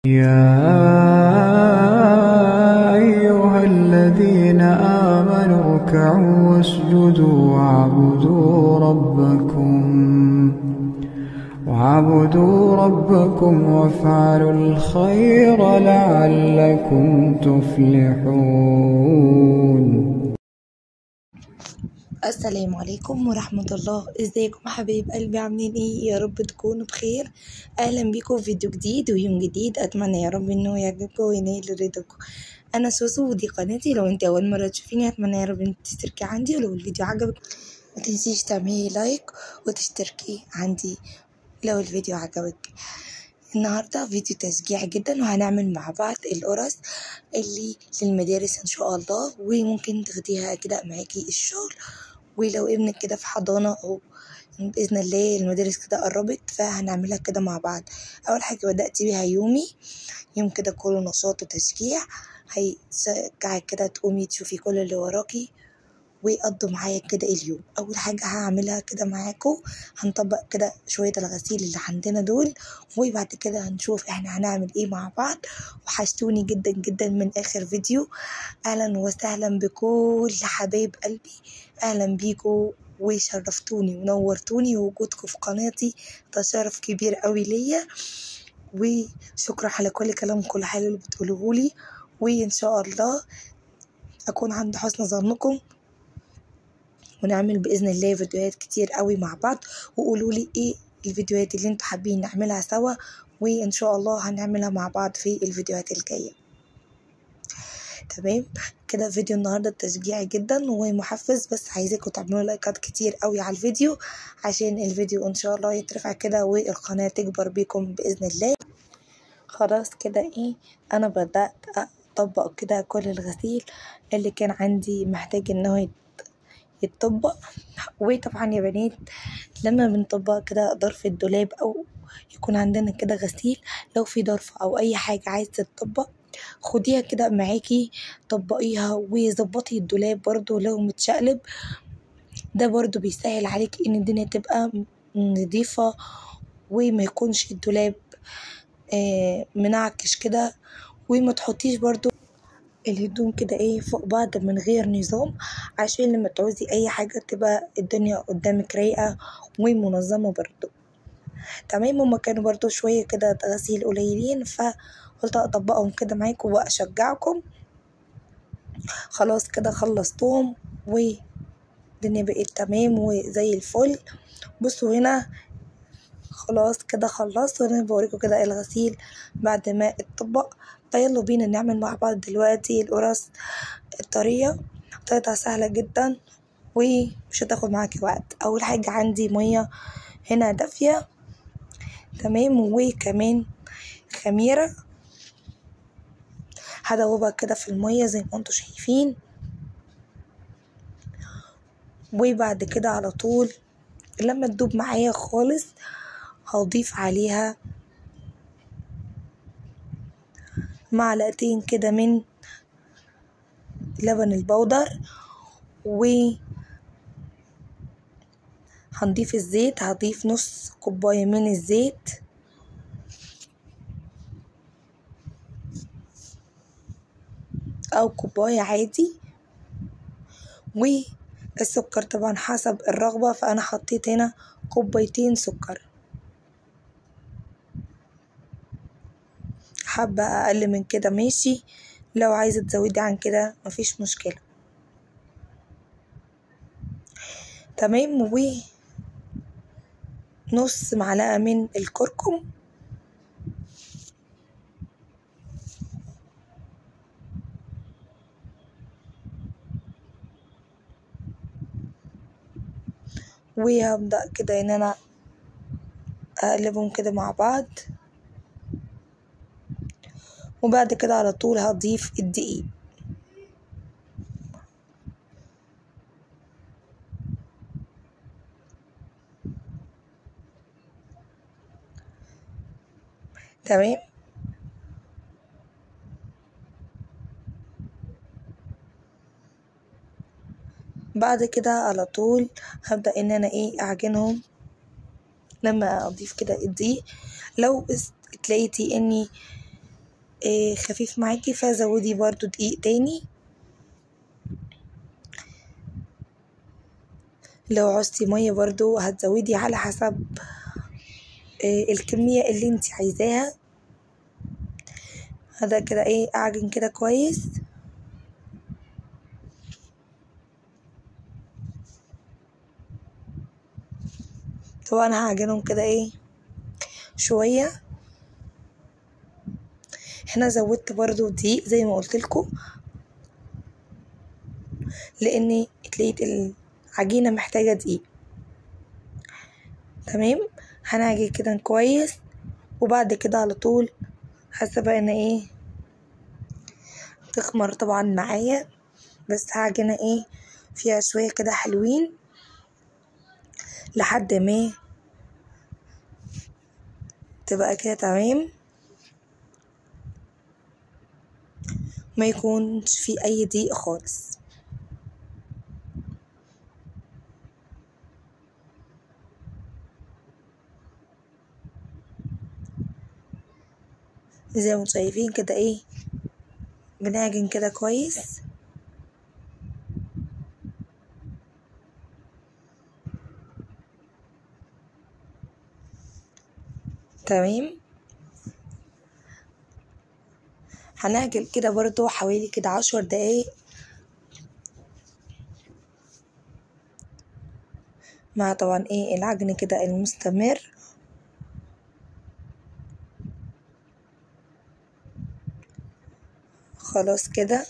يا أيها الذين آمنوا اركعوا واسجدوا وعبدوا ربكم وافعلوا الخير لعلكم تفلحون. السلام عليكم ورحمة الله. ازيكم حبايب قلبي؟ عاملين ايه؟ يا رب تكونوا بخير. اهلا بيكم في فيديو جديد ويوم جديد. اتمنى يا رب انه يعجبكم وينال رضاكم. انا سوسو ودي قناتي. لو انت اول مرة تشوفيني اتمنى يا رب انت تشتركي عندي، ولو الفيديو عجبك ما تنسيش تعملي لايك وتشتركي عندي لو الفيديو عجبك. النهاردة فيديو تشجيع جدا، وهنعمل مع بعض القرص اللي للمدارس ان شاء الله، وممكن تاخديها كده معاكي الشغل، ولو ابنك كده في حضانة او بإذن الله المدارس كده قربت فهنعملها كده مع بعض. أول حاجة بدأت بيها يوم كده كله نشاط وتشجيع، هيشجعك كده تقومي تشوفي كل اللي وراكي ويقضوا معايا كده اليوم. اول حاجه هعملها كده معاكم، هنطبق كده شويه الغسيل اللي عندنا دول، وبعد كده هنشوف احنا هنعمل ايه مع بعض. وحشتوني جدا جدا من اخر فيديو. اهلا وسهلا بكل حبايب قلبي، اهلا بيكم وشرفتوني ونورتوني، ووجودكم في قناتي ده شرف كبير قوي ليا، وشكرا على كل كلام كل حاجه اللي بتقولوه لي، وان شاء الله اكون عند حسن ظنكم، ونعمل بإذن الله فيديوهات كتير قوي مع بعض. وقولوا لي ايه الفيديوهات اللي انتوا حابين نعملها سوا، وان شاء الله هنعملها مع بعض في الفيديوهات الجاية. تمام كده، فيديو النهاردة تشجيعي جدا ومحفز، بس عايزاكم تعملوا لايكات كتير قوي على الفيديو عشان الفيديو ان شاء الله يترفع كده والقناة تكبر بيكم بإذن الله. خلاص كده انا بدأت اطبق كده كل الغسيل اللي كان عندي محتاج انه يتطبق. وطبعا يا بنات لما بنطبق كده ظرف الدولاب او يكون عندنا كده غسيل، لو في ظرف او اي حاجة عايزة تطبق خديها كده معاكي طبقيها، وظبطي الدولاب برضو لو متشقلب، ده برضو بيسهل عليك ان الدنيا تبقى نظيفة، وما يكونش الدولاب منعكش كده، وما تحطيش برضو الهدوم كده فوق بعض من غير نظام، عشان لما تعوزي اي حاجة تبقى الدنيا قدامك رايقة ومنظمة برضو. تمام، هما كانوا برضو شوية كده غسيل قليلين، فقلت اطبقهم كده معاكم واشجعكم. خلاص كده خلصتهم والدنيا بقت تمام وزي الفل. بصوا هنا خلاص كده خلصت، وانا بوريكم كده الغسيل بعد ما اتطبق. فيلا بينا نعمل مع بعض دلوقتي القرص الطرية. طريقتها سهلة جدا ومش هتاخد معاكي وقت. اول حاجة عندي مية هنا دافية، تمام، وكمان خميرة هدوبها كده في المية زي ما انتوا شايفين. وبعد كده على طول لما تدوب معايا خالص هضيف عليها معلقتين كده من لبن البودر، هنضيف الزيت، هضيف نص كوباية من الزيت، او كوباية عادي، والسكر طبعا حسب الرغبة، فانا حطيت هنا كوبايتين سكر. حابة اقل من كده ماشي، لو عايزة تزودي عن كده مفيش مشكلة. تمام، ونص معلقة من الكركم، وهبدأ كده ان انا اقلبهم كده مع بعض. وبعد كده على طول هضيف الدقيق. تمام، بعد كده على طول هبدأ ان انا اعجنهم. لما اضيف كده الدقيق، لو اتلاقيتي اني خفيف معاكي، فزودي برضو دقيق تاني. لو عوزتي مية برضو هتزودي على حسب الكمية اللي انت عايزاها. هذا كده اعجن كده كويس. طبعا هعجنهم كده شوية. هنا زودت برضو دقيق زي ما قلت لكم، لاني لقيت العجينة محتاجة دقيق. تمام، هنعجن كده كويس. وبعد كده على طول هسيبها ان تخمر طبعا معايا، بس هعجنها فيها شوية كده حلوين لحد ما تبقى كده تمام، ما يكونش في اي دقيق خالص. زي ما شايفين كده بنعجن كده كويس. تمام، هنعجن كده برضو حوالي كده 10 دقايق مع طبعا العجن كده المستمر. خلاص كده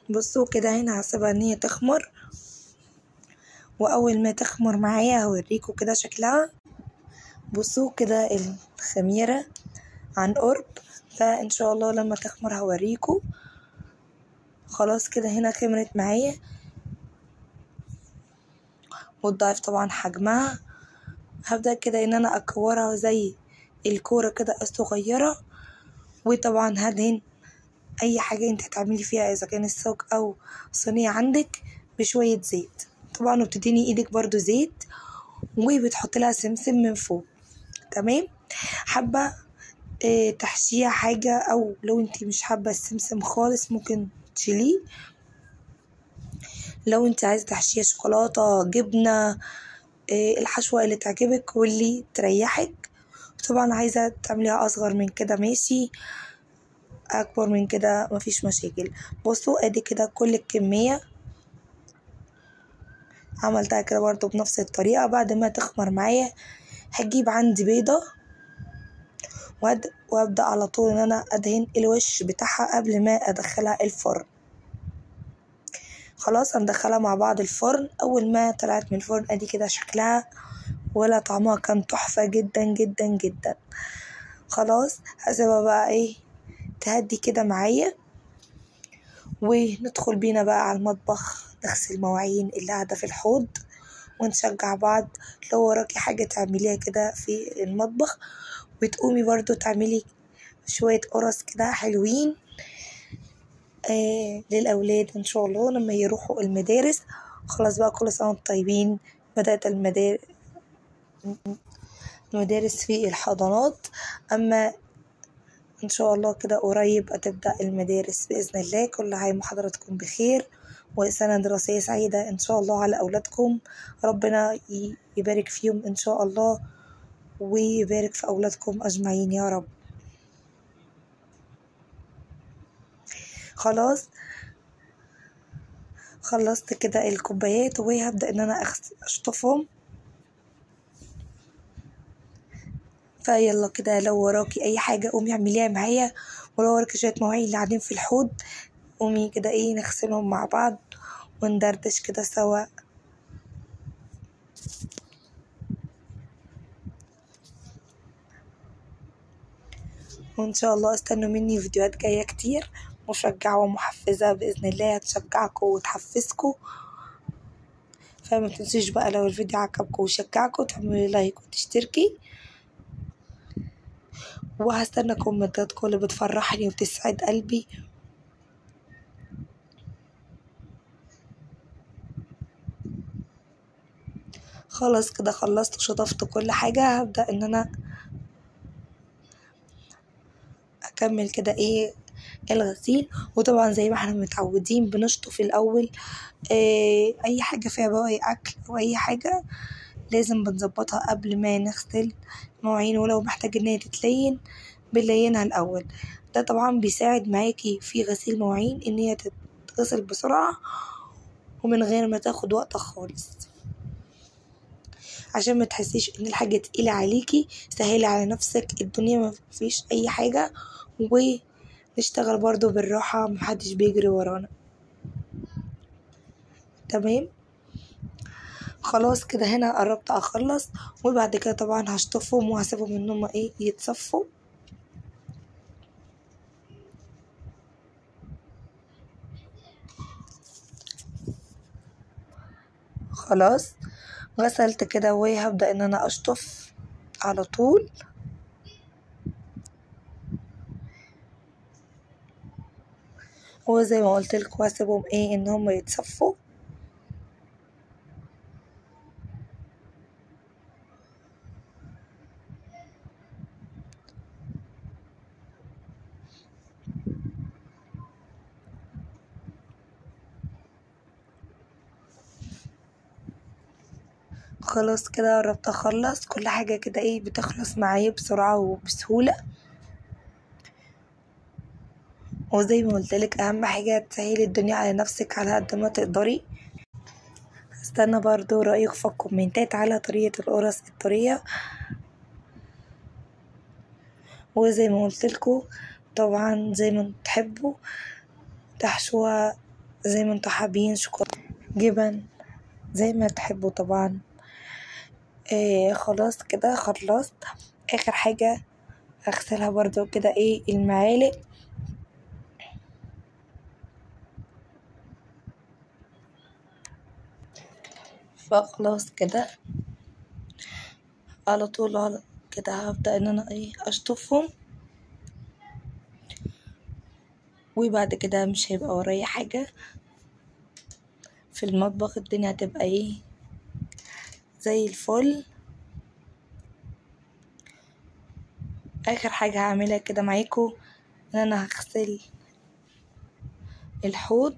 بصوا كده، هنا هسيبها ان هي تخمر، واول ما تخمر معايا هوريكم كده شكلها. بصوا كده الخميرة عن قرب، فان شاء الله لما تخمر هوريكم. خلاص كده هنا خمرت معايا، وتضاعف طبعا حجمها. هبدأ كده ان انا اكورها زي الكورة كده الصغيرة. وطبعا هدهن اي حاجة انت هتعملي فيها، اذا كان الصاج او صينية عندك، بشوية زيت طبعا، وبتديني ايدك برضو زيت، وبتحط لها سمسم من فوق. تمام، حابة تحشيها حاجة، او لو انت مش حابة السمسم خالص ممكن تشيليه. لو انت عايزة تحشيها شوكولاتة، جبنة، الحشوة اللي تعجبك واللي تريحك. طبعا عايزة تعمليها اصغر من كده ماشي، اكبر من كده مفيش مشاكل. بصوا ادي كده كل الكمية عملتها كده برضو بنفس الطريقة. بعد ما تخمر معايا هجيب عندي بيضة، وابدأ على طول ان انا ادهن الوش بتاعها قبل ما ادخلها الفرن. خلاص هندخلها مع بعض الفرن. اول ما طلعت من الفرن ادي كده شكلها، ولا طعمها كان تحفة جدا جدا جدا. خلاص هسيبها بقى تهدي كده معايا، وندخل بينا بقى على المطبخ نغسل مواعين اللي قاعدة في الحوض، ونشجع بعض. لو وراكي حاجة تعمليها كده في المطبخ، وتقومي برضو تعملي شوية قرص كده حلوين للأولاد إن شاء الله لما يروحوا المدارس. خلاص بقى كل سنة وانتم طيبين. بدأت المدارس في الحضانات، أما إن شاء الله كده قريب هتبدأ المدارس بإذن الله. كل عام وحضراتكم بخير، وسنة دراسية سعيدة إن شاء الله على أولادكم. ربنا يبارك فيهم إن شاء الله، ويبارك في أولادكم أجمعين يا رب. خلاص خلصت كده الكوبايات، وهبدأ ان انا اشطفهم. فيلا كده لو وراكي اي حاجة قومي اعمليها معايا، ولو وراكي شوية مواعين اللي قاعدين في الحوض قومي كده نغسلهم مع بعض وندردش كده سوا. وان شاء الله استنوا مني فيديوهات جاية كتير مشجعة ومحفزة بإذن الله، هتشجعكم وتحفزكم. فما تنسيش بقى لو الفيديو عجبكم وشجعكم تعملوا لايك وتشتركي، وهستنى كومنتاتكم اللي بتفرحني وبتسعد قلبي. خلاص كده خلصت وشطفت كل حاجة. هبدأ ان انا اكمل كده ايه الغسيل. وطبعا زي ما احنا متعودين بنشطف الاول اي حاجة فيها بواقي اكل او اي حاجة لازم بنظبطها قبل ما نغسل مواعين، ولو محتاج ان هي تتلين بنلينها الاول. ده طبعا بيساعد معاكي في غسيل مواعين ان هي تتغسل بسرعة ومن غير ما تاخد وقت خالص، عشان ما تحسيش ان الحاجة تقيلة عليكي. سهلي على نفسك الدنيا، ما فيش اي حاجة، ونشتغل برضو بالراحة، محدش بيجري ورانا. تمام. خلاص كده هنا قربت اخلص، وبعد كده طبعا هشطفهم وهسيبهم ان هما يتصفوا. خلاص غسلت كده وهبدأ ان انا اشطف على طول. وزي ما قلت لكم هسيبهم ان هم يتصفوا. خلاص كده قربت اخلص كل حاجة كده بتخلص معايا بسرعة وبسهولة. وزي ما قلت لك اهم حاجة تسهلي الدنيا على نفسك على قد ما تقدري. استنى برضو رأيك في الكومنتات على طريقة القرص الطرية. وزي ما قلت لكم طبعا زي ما انتوا تحبوا تحشوها، زي ما انتوا حابين، شوكولاتة، جبن، زي ما تحبوا طبعا. خلاص كده خلصت. اخر حاجة اغسلها برضو كده المعالق. فخلاص كده على طول على كده هبدأ ان انا اشطفهم، وبعد كده مش هيبقى ورايا حاجة في المطبخ، الدنيا هتبقى زي الفل. اخر حاجة هعملها كده معاكم ان انا هغسل الحوض.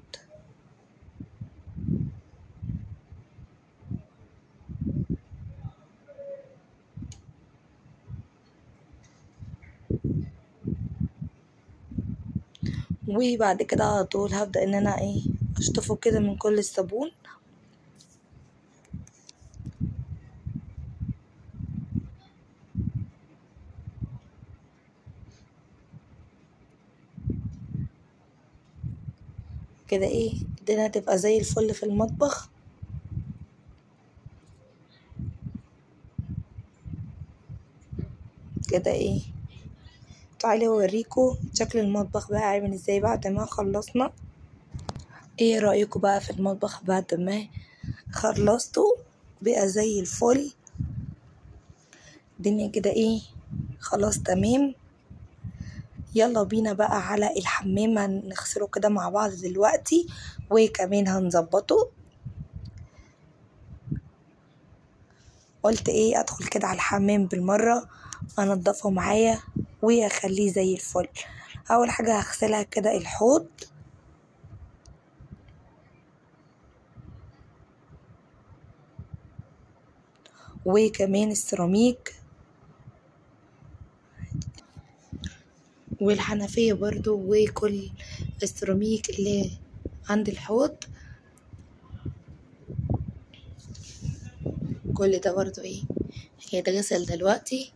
وبعد كده على طول هبدأ ان انا اشطفه كده من كل الصابون. كده الدنيا هتبقى زي الفل في المطبخ. كده تعالي اوريكم شكل المطبخ بقى عامل ازاي بعد ما خلصنا. ايه رأيكم بقى في المطبخ بعد ما خلصته؟ بقى زي الفل. الدنيا كده خلاص تمام. يلا بينا بقى على الحمام، هنغسله كده مع بعض دلوقتي وكمان هنظبطه. قلت ادخل كده على الحمام بالمرة انضفه معايا واخليه زي الفل. اول حاجة هغسلها كده الحوض، وكمان السيراميك والحنفية برضو، وكل السيراميك اللي عند الحوض كل ده برضو هيتغسل دلوقتي.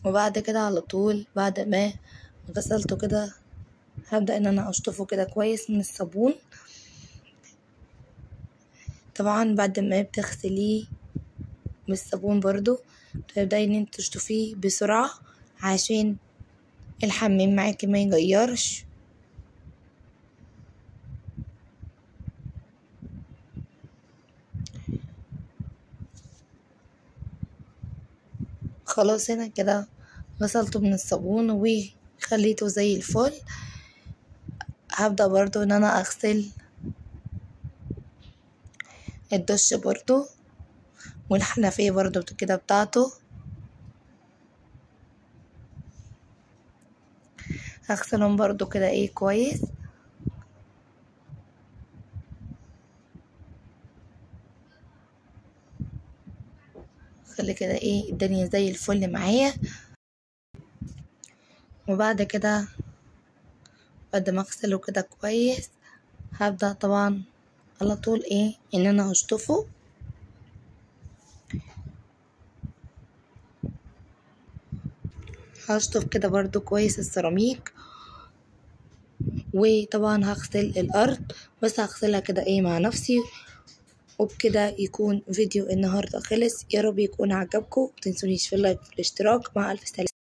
وبعد كده على طول بعد ما غسلته كده هبدأ ان انا اشطفه كده كويس من الصابون. طبعا بعد ما بتغسليه من الصابون برضو تبدأي ان انت تشطفيه بسرعة عشان الحمام معاكي ما يغيرش. خلاص هنا كده غسلته من الصابون وخليته زي الفل. هبدأ برضو ان انا اغسل الدش برضو والحنفية برضو كده بتاعته. هغسلهم برضو كده ايه كويس. خلي كده ايه الدنيا زي الفل معايا. وبعد كده بعد ما اغسله كده كويس هبدأ طبعا على طول ايه ان انا هشطفه. هشطف كده برضو كويس السيراميك. وطبعا هغسل الارض بس هغسلها كده ايه مع نفسي. وبكده يكون فيديو النهارده خلص. يا رب يكون عجبكم، متنسونيش في اللايك والاشتراك. مع الف سلامة.